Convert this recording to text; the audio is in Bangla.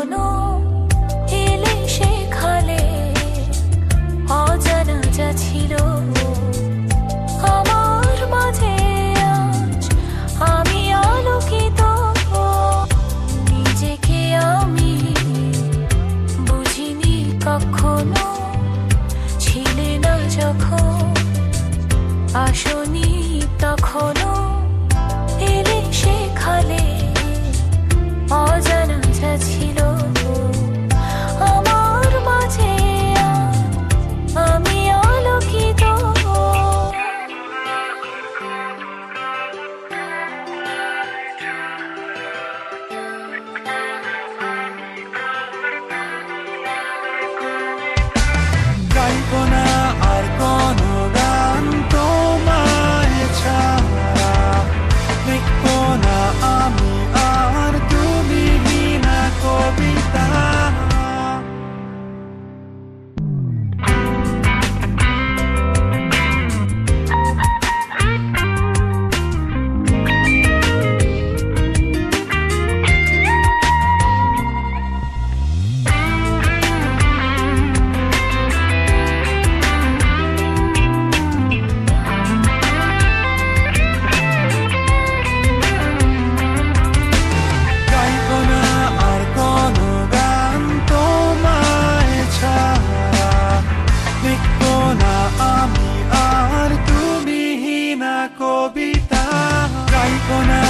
কখনো এলে সেখানে অজানা যা ছিল আমার মাঝে, আজ আমি আলোকিত। নিজেকে আমি বুঝিনি কখনো, ছিলে না যখন আসনি তখনো এলে সেখানে অজানা যা ছিল আমার মাঝে, আমি আলোকিত। গাইব না আর কোনো গান তোমায় ছাড়া, লিখব না আমি আর তুমি বিনা কবিতা। কবিতা গাইব না